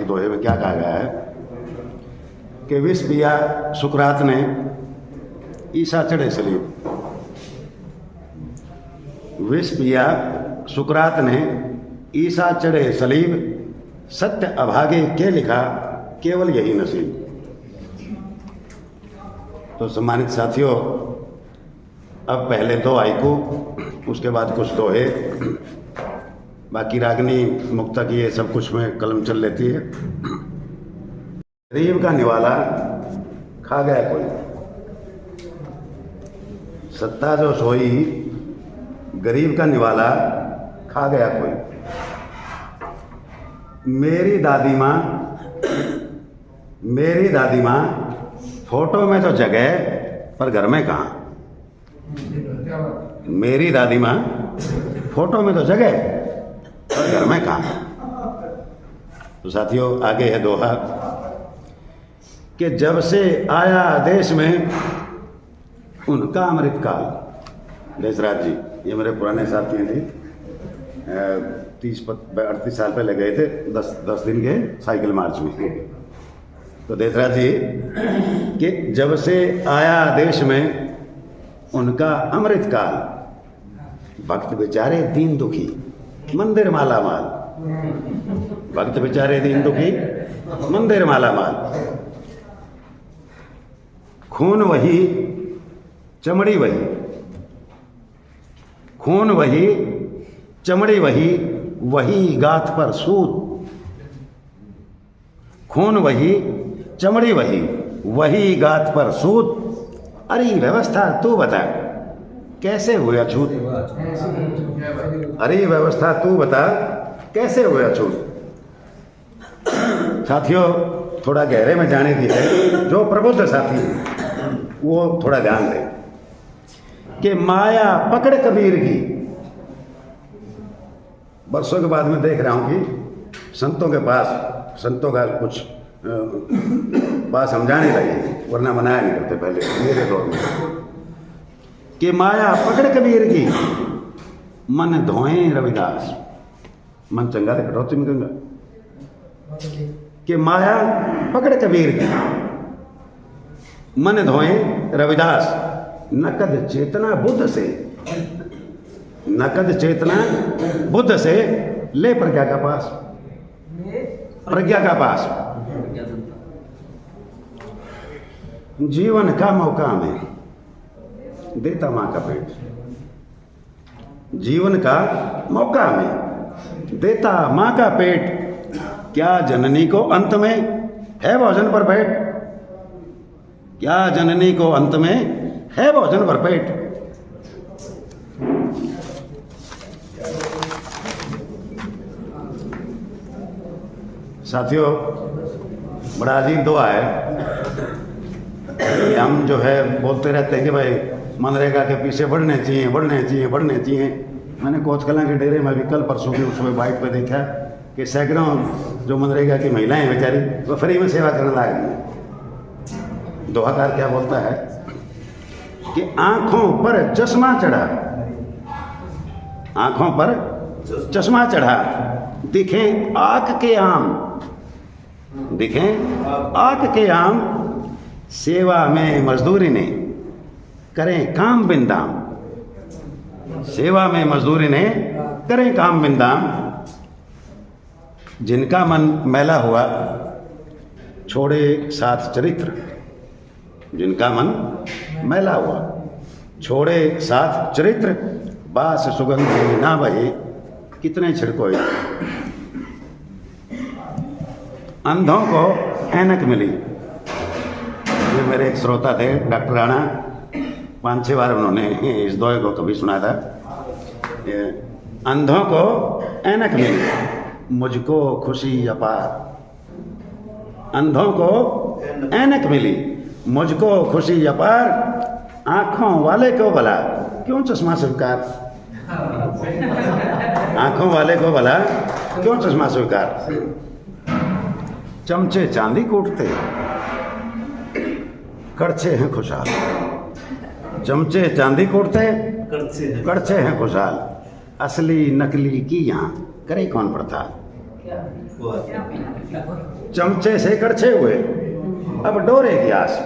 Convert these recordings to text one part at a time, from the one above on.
दोहे में क्या कहा गया है कि विष पिया सुकरात ने, ईसा चढ़े सलीब। विष पिया सुकरात ने, ईसा चढ़े सलीब, सत्य अभागे के लिखा, केवल यही नसीब। तो सम्मानित साथियों, अब पहले 2 हाइकू, उसके बाद कुछ दोहे, बाकी रागनी मुक्तक ये सब कुछ में कलम चल लेती है। गरीब का निवाला खा गया कोई, सत्ता जो सोई, गरीब का निवाला खा गया कोई। मेरी दादी माँ फोटो में तो जगह, पर घर में कहाँ। मेरी दादी माँ फोटो में तो जगह, पर घर में कहाँ। तो साथियों, आगे है दोहा कि जब से आया देश में उनका अमृत काल। देशराज जी, ये मेरे पुराने साथी हैं जी, 30-38 साल पहले गए थे 10 दिन के साइकिल मार्च में। तो देशराज जी कि जब से आया देश में उनका अमृत काल, भक्त बेचारे दीन दुखी, मंदिर माला माल। भक्त बेचारे दीन दुखी, मंदिर माला माल। खून वही, चमड़ी वही, खून वही, चमड़ी वही, वही गाथ पर सूत। खून वही, चमड़ी वही, वही गाथ पर सूत। अरे व्यवस्था तू बता, कैसे हुआ छूत। अरे व्यवस्था तू बता, कैसे हुआ छूत। साथियों, थोड़ा गहरे में जाने की है, जो प्रबुद्ध साथी वो थोड़ा ध्यान दें कि माया पकड़ कबीर की। बरसों के बाद में देख रहा हूं कि संतों के पास, संतों का कुछ बात समझाने लगे, वरना मनाया नहीं करते पहले मेरे दौर में, कि माया पकड़ कबीर की, मन धोए रविदास। मन चंगा तो कटौती में गंगा। कि माया पकड़ कबीर की, मन धोए रविदास। नकद चेतना बुद्ध से, नकद चेतना बुद्ध से, ले प्रज्ञा का पास, प्रज्ञा का पास। जीवन का मौका में देता मां का पेट। जीवन का मौका में देता मां का पेट। क्या जननी को अंत में है भोजन पर पेट। क्या जननी को अंत में है भोजन पर पेट। साथियों, बड़ा अजीब दुआ है। हम जो है बोलते रहते हैं कि भाई मनरेगा के पीछे बढ़ने चाहिए, बढ़ने चाहिए, बढ़ने चाहिए। मैंने कोतकला के डेरे में भी कल परसों की उसमें बाइक पे देखा कि सैकड़ों जो मनरेगा की महिलाएं बेचारी वो फ्री में सेवा करने लग रही हैं। दोहाकार क्या बोलता है कि आंखों पर चश्मा चढ़ा, आंखों पर चश्मा चढ़ा, दिखें आंख के आम, दिखें आंख के आम, सेवा में मजदूरी ने करें काम बिंदाम। सेवा में मजदूरी ने करें काम बिंदाम। जिनका मन मैला हुआ छोड़े साथ चरित्र। जिनका मन मैला हुआ छोड़े साथ चरित्र। बास सुगंध ना बहे कितने छिड़को। अंधों को ऐनक मिली। ये मेरे एक श्रोता थे डॉक्टर राणा, 5-6 बार उन्होंने इस दोहे को कभी सुना था। अंधों को ऐनक मिली, मुझको खुशी अपार। अंधों को ऐनक मिली, मुझको खुशी अपार। आंखों वाले को भला क्यों चश्मा स्वीकार। आंखों वाले को भला क्यों चश्मा स्वीकार। चमचे चांदी कूटते कड़छे हैं खुशहाल। चमचे चांदी कूटते कड़छे हैं खुशहाल। असली नकली की यहाँ करे कौन पड़ताल। चमचे से कड़छे हुए, अब डोरे की आस।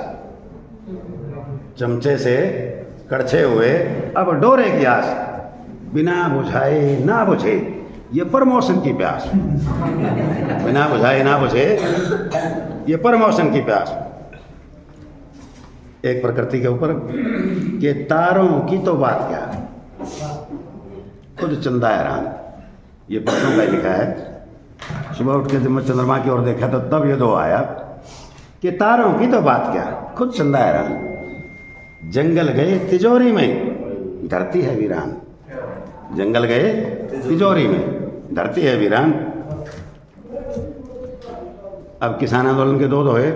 चमचे से कड़छे हुए, अब डोरे की आस। बिना बुझाए ना बुझे ये प्रमोशन की प्यास। बिना बुझाए ना बुझे ये प्रमोशन की प्यास। एक प्रकृति के ऊपर कि तारों की तो बात क्या, खुद चंदा हैरान। ये परसों का लिखा है। सुबह उठ के जब मैं चंद्रमा की ओर देखा तो तब ये दो आया कि तारों की तो बात क्या, खुद चंदा हैरान। जंगल गए तिजोरी में, धरती है वीरान। जंगल गए तिजोरी में, धरती है वीरान। अब किसान आंदोलन के दो दोहे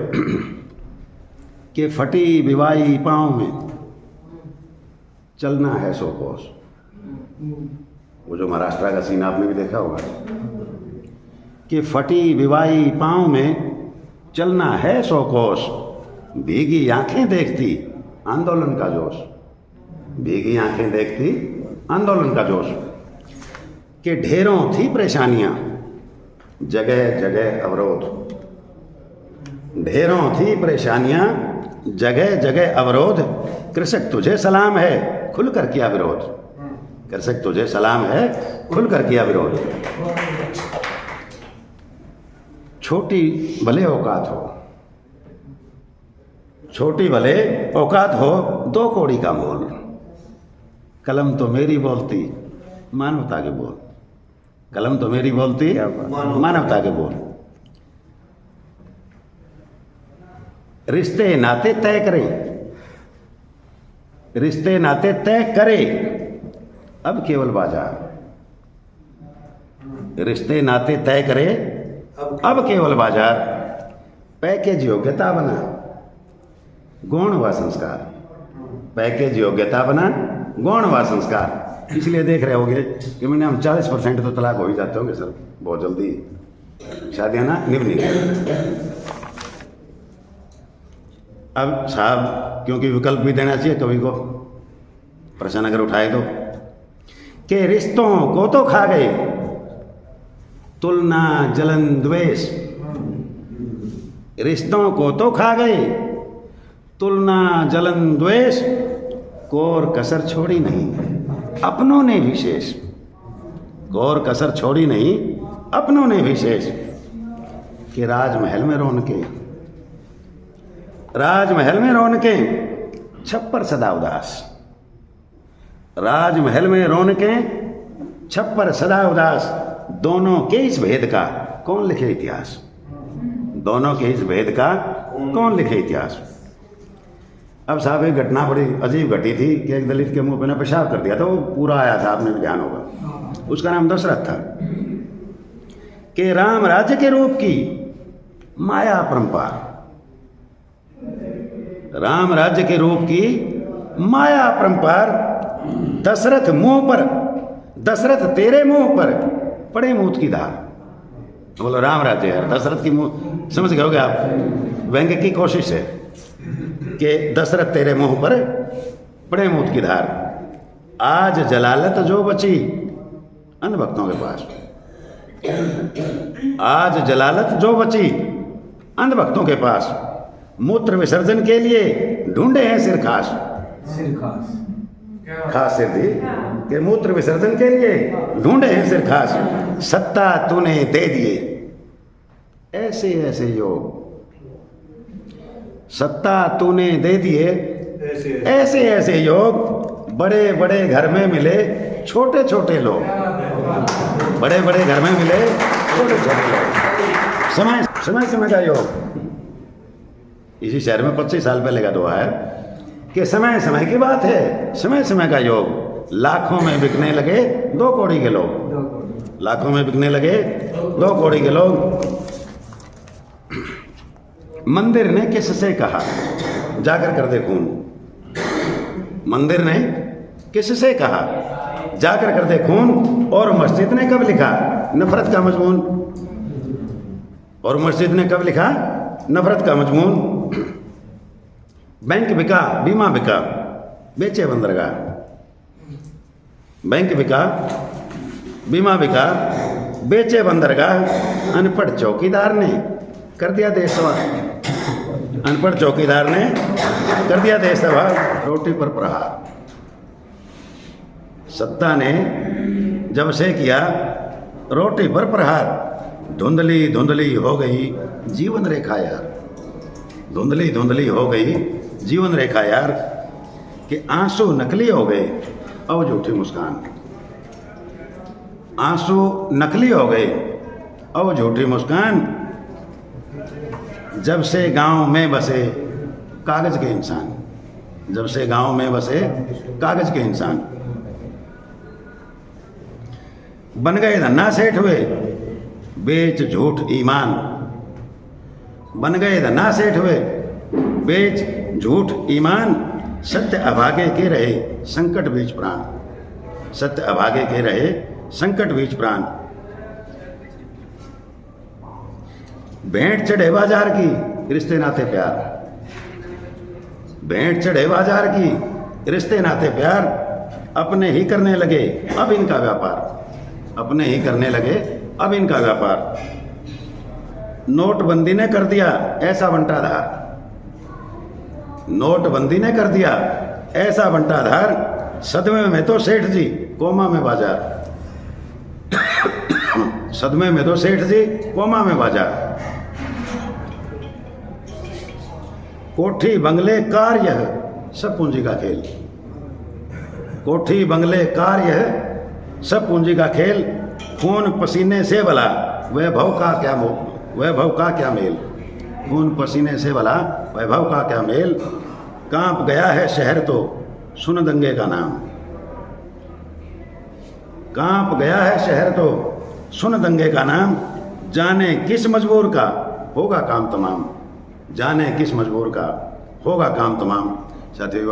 कि फटी बिवाई पाँव में चलना है 100 कोस। वो जो महाराष्ट्र का सीन आपने भी देखा होगा कि फटी बिवाई पाँव में चलना है 100 कोस। भीगी आंखें देखती आंदोलन का जोश। भीगी आंखें देखती आंदोलन का जोश। कि ढेरों थी परेशानियां, जगह जगह अवरोध। ढेरों थी परेशानियां, जगह जगह अवरोध। कृषक तुझे सलाम है, खुलकर किया विरोध। कृषक तुझे सलाम है, खुलकर किया विरोध। छोटी भले औकात हो, छोटी भले औकात हो, 2 कौड़ी का मोल। कलम तो मेरी बोलती मानवता के बोल। कलम तो मेरी बोलती मानवता के बोल। रिश्ते नाते तय करें, रिश्ते नाते तय करे अब केवल बाजार। रिश्ते नाते तय करे अब केवल बाजार। पैकेज योग्यता बना गौण व संस्कार। पैकेज योग्यता बना गौण व संस्कार। इसलिए देख रहे होंगे कि मैंने हम 40% तो तलाक हो ही जाते होंगे सर, बहुत जल्दी शादियां ना निभनी है। अब साहब क्योंकि विकल्प भी देना चाहिए कवि को, प्रश्न अगर उठाए तो कि रिश्तों को तो खा गए तुलना जलन द्वेष। रिश्तों को तो खा गए तुलना जलन द्वेष। कोर कसर छोड़ी नहीं अपनों ने विशेष। कोर कसर छोड़ी नहीं अपनों ने विशेष। कि राजमहल में रौनके, राजमहल में रौनके छप्पर सदा उदास। राजमहल में रौनके छप्पर सदा उदास। दोनों के इस भेद का कौन लिखे इतिहास। दोनों के इस भेद का कौन लिखे इतिहास। अब साहब एक घटना बड़ी अजीब घटी थी कि एक दलित के मुंह पे ना पेशाब कर दिया था। वो पूरा आया था, आपने भी ध्यान होगा। उसका नाम दशरथ था। कि राम राज्य के रूप की माया परंपार। राम राज्य के रूप की माया परंपार। दशरथ मुंह पर, दशरथ तेरे मुंह पर पड़े मूत की धार। बोलो राम राज्य है, दशरथ की मुंह समझ गए होगे आप। व्यंग्य की कोशिश है कि दशरथ तेरे मुंह पर पड़े मूत की धार। आज जलालत जो बची अंधभक्तों के पास। आज जलालत जो बची अंधभक्तों के पास। मूत्र विसर्जन के लिए ढूंढे हैं सिर खास। सिर खास खास सिर थी कि मूत्र विसर्जन के लिए ढूंढे हैं सिर खास। सत्ता तूने दे दिए ऐसे ऐसे योग। सत्ता तूने दे दिए ऐसे ऐसे योग। बड़े बड़े घर में मिले छोटे छोटे लोग। बड़े बड़े घर में मिले छोटे छोटे लोग। समय समय समय का योग। इसी शहर में 25 साल पहले का दुआ है कि समय समय की बात है, समय समय का योग। लाखों में बिकने लगे 2 कौड़ी के लोग। लाखों में बिकने लगे 2 कौड़ी के लोग। मंदिर ने किससे कहा जाकर कर दे खून। मंदिर ने किससे कहा जाकर कर दे खून। और मस्जिद ने कब लिखा नफरत का मजमून। और मस्जिद ने कब लिखा नफरत का मजमून। बैंक बिका बीमा बिका बेचे बंदरगाह। बैंक बिका बीमा बिका बेचे बंदरगाह। अनपढ़ चौकीदार ने कर दिया देश सवार। अनपढ़ चौकीदार ने कर दिया देश सवार, रोटी पर प्रहार। सत्ता ने जब से किया रोटी पर प्रहार, धुंधली धुंधली हो गई जीवन रेखा यार, धुंधली धुंधली हो गई जीवन रेखा यार, कि आंसू नकली हो गए अब झूठी मुस्कान, आंसू नकली हो गए अब झूठी मुस्कान। जब से गांव में बसे कागज के इंसान, जब से गांव में बसे कागज के इंसान, बन गए धन्ना सेठ हुए बेच झूठ ईमान, बन गए धन्ना सेठ हुए बेच झूठ ईमान। सत्य अभागे के रहे संकट बीच प्राण, सत्य अभागे के रहे संकट बीच प्राण। भेंट चढ़े बाजार की रिश्ते नाते प्यार, भेंट चढ़े बाजार की रिश्ते नाते प्यार, अपने ही करने लगे अब इनका व्यापार, अपने ही करने लगे अब इनका व्यापार। नोटबंदी ने कर दिया ऐसा बंटाधार, नोटबंदी ने कर दिया ऐसा बंटाधार, सदमे में तो सेठ जी कोमा में बाजार, सदमे में तो सेठ जी कोमा में बाजार। कोठी बंगले कार यह सब पूंजी का खेल, कोठी बंगले कार यह सब पूंजी का खेल। खून पसीने से भला वैभव का क्या वैभव का क्या मेल, खून पसीने से भला वैभव का क्या मेल। कांप गया है शहर तो सुन दंगे का नाम, कांप गया है शहर तो सुन दंगे का नाम। जाने किस मजबूर का होगा काम तमाम, जाने किस मजबूर का होगा काम तमाम। साथियों